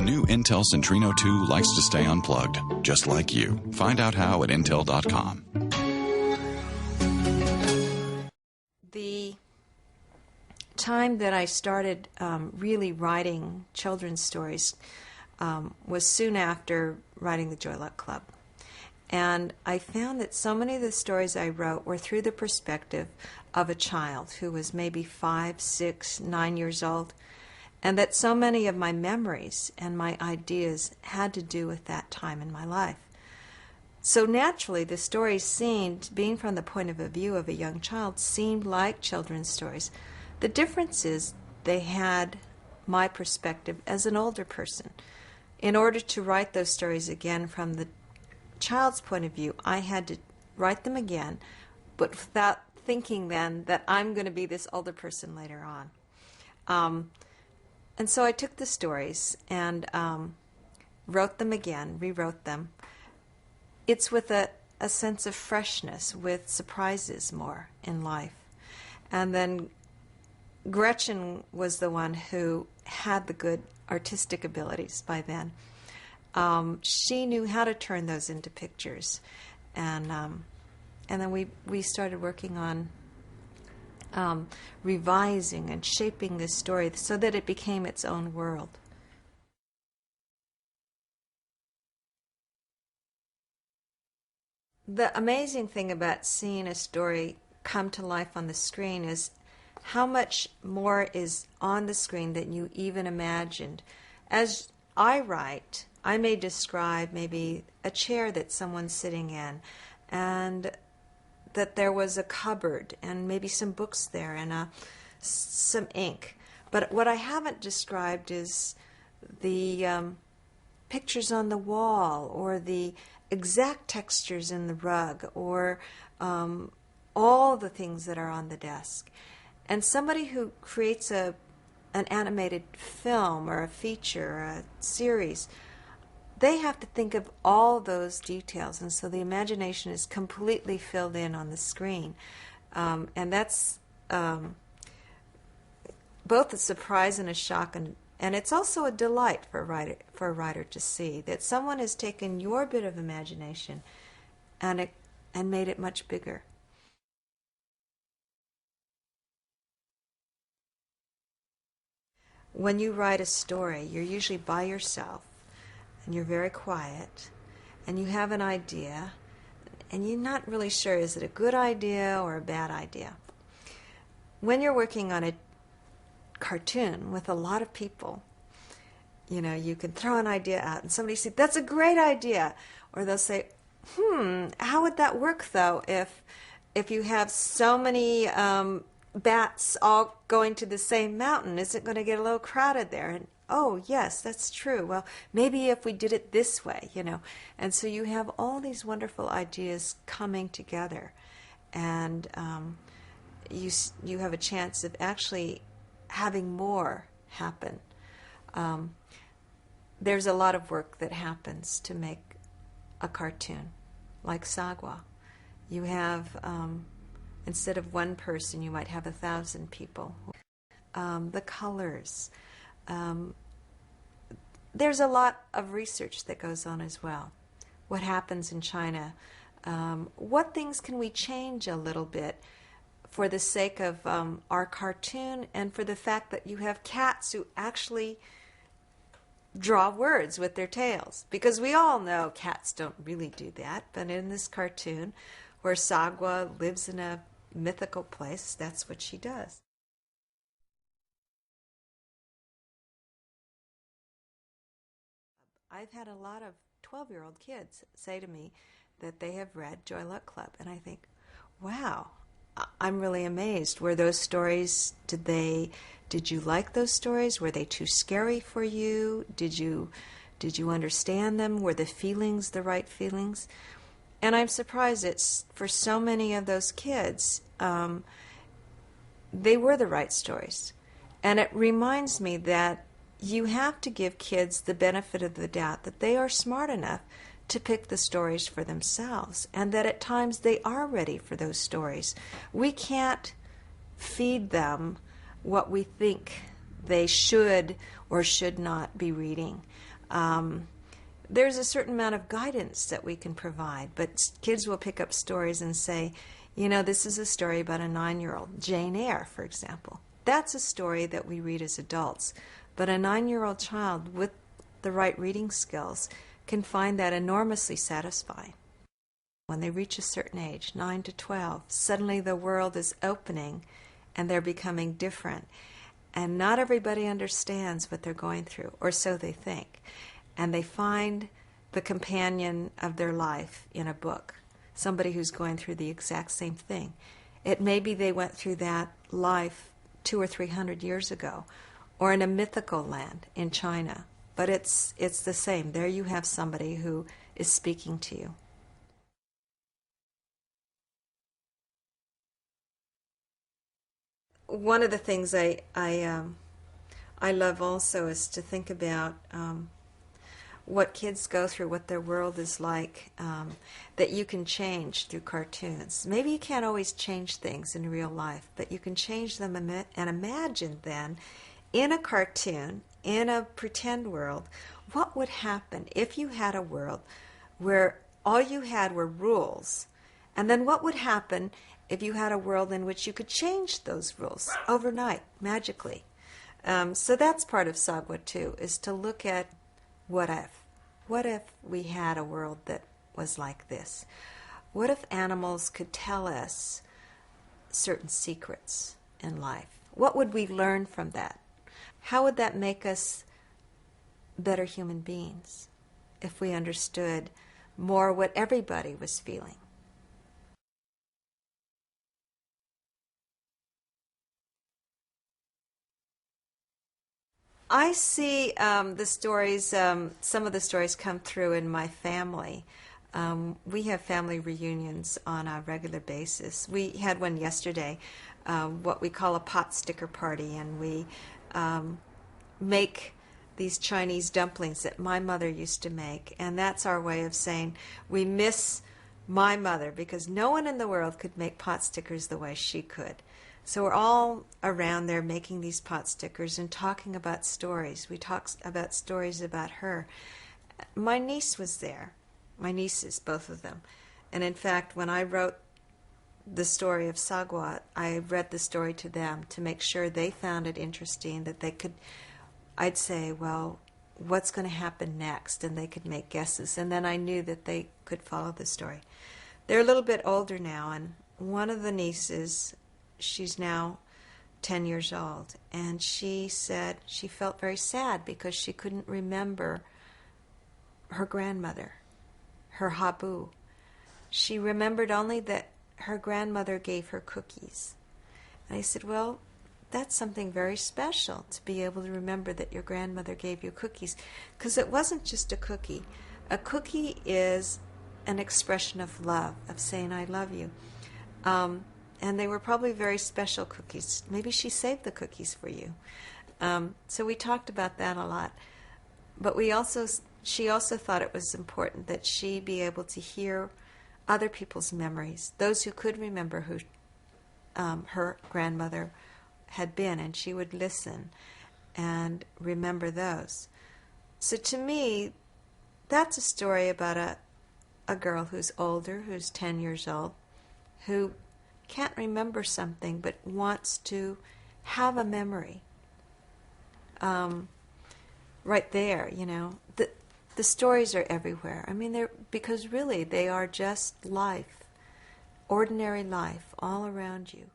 new Intel Centrino 2 likes to stay unplugged, just like you. Find out how at Intel.com. The time that I started really writing children's stories was soon after writing the Joy Luck Club. And I found that so many of the stories I wrote were through the perspective of a child who was maybe 5, 6, 9 years old, and that so many of my memories and my ideas had to do with that time in my life. So naturally, the stories seemed, being from the point of view of a young child, seemed like children's stories. The difference is they had my perspective as an older person. In order to write those stories again from the child's point of view, I had to write them again, but without thinking then that I'm going to be this older person later on. And so I took the stories and wrote them again, rewrote them. It's with a sense of freshness, with surprises more in life. And then Gretchen was the one who had the good artistic abilities by then. She knew how to turn those into pictures, and then we started working on revising and shaping this story so that it became its own world. The amazing thing about seeing a story come to life on the screen is how much more is on the screen than you even imagined. As I write, I may describe maybe a chair that someone's sitting in, and that there was a cupboard and maybe some books there and some ink. But what I haven't described is the pictures on the wall, or the exact textures in the rug, or all the things that are on the desk. And somebody who creates an animated film or a feature or a series, they have to think of all those details, and so the imagination is completely filled in on the screen. And that's both a surprise and a shock, and it's also a delight for a writer to see that someone has taken your bit of imagination and made it much bigger. When you write a story, you're usually by yourself, and you're very quiet, and you have an idea, and you're not really sure, is it a good idea or a bad idea? When you're working on a cartoon with a lot of people, you know, you can throw an idea out, and somebody say, that's a great idea, or they'll say, how would that work though if you have so many bats all going to the same mountain? Is it going to get a little crowded there? And oh yes, that's true. Well, maybe if we did it this way, you know. And so you have all these wonderful ideas coming together, and you have a chance of actually having more happen. There's a lot of work that happens to make a cartoon like Sagwa. You have instead of one person, you might have 1,000 people. The colors. There's a lot of research that goes on as well. What happens in China? What things can we change a little bit for the sake of our cartoon, and for the fact that you have cats who actually draw words with their tails? Because we all know cats don't really do that, but in this cartoon where Sagwa lives in a mythical place, that's what she does. I've had a lot of 12-year-old kids say to me that they have read Joy Luck Club, and I think, wow, I'm really amazed. Were those stories, did you like those stories? Were they too scary for you? Did you understand them? Were the feelings the right feelings? And I'm surprised it's for so many of those kids, they were the right stories. And it reminds me that you have to give kids the benefit of the doubt that they are smart enough to pick the stories for themselves, and that at times they are ready for those stories. We can't feed them what we think they should or should not be reading. There's a certain amount of guidance that we can provide, but kids will pick up stories and say, you know, this is a story about a 9-year-old, Jane Eyre, for example. That's a story that we read as adults, but a 9-year-old child with the right reading skills can find that enormously satisfying. When they reach a certain age, 9 to 12, suddenly the world is opening and they're becoming different. And not everybody understands what they're going through, or so they think. And they find the companion of their life in a book, somebody who's going through the exact same thing. It may be they went through that life 200 or 300 years ago, or in a mythical land in China. But it's the same. There you have somebody who is speaking to you. One of the things I love also is to think about what kids go through, what their world is like, that you can change through cartoons. Maybe you can't always change things in real life, but you can change them and imagine then in a cartoon, in a pretend world, what would happen if you had a world where all you had were rules, and then what would happen if you had a world in which you could change those rules overnight, magically. So that's part of Sagwa too, is to look at what if. What if we had a world that was like this? What if animals could tell us certain secrets in life? What would we learn from that? How would that make us better human beings if we understood more what everybody was feeling? I see the stories, some of the stories come through in my family. We have family reunions on a regular basis. We had one yesterday, what we call a pot sticker party, and we make these Chinese dumplings that my mother used to make, and that's our way of saying we miss my mother because no one in the world could make pot stickers the way she could. So we're all around there making these pot stickers and talking about stories. We talk about stories about her. My niece was there. My nieces, both of them. And in fact, when I wrote the story of Sagwa, I read the story to them to make sure they found it interesting, that they could, I'd say, well, what's going to happen next? And they could make guesses. And then I knew that they could follow the story. They're a little bit older now, and one of the nieces, she's now 10 years old, and she said she felt very sad because she couldn't remember her grandmother, her Habu. She remembered only that her grandmother gave her cookies. And I said, well, that's something very special to be able to remember that your grandmother gave you cookies, because it wasn't just a cookie. A cookie is an expression of love, of saying I love you. And they were probably very special cookies. Maybe she saved the cookies for you. So we talked about that a lot. But she also thought it was important that she be able to hear other people's memories, those who could remember who her grandmother had been, and she would listen and remember those. So to me, that's a story about a girl who's older, who's 10 years old, who can't remember something but wants to have a memory right there, you know. The stories are everywhere. I mean, because really they are just life, ordinary life all around you.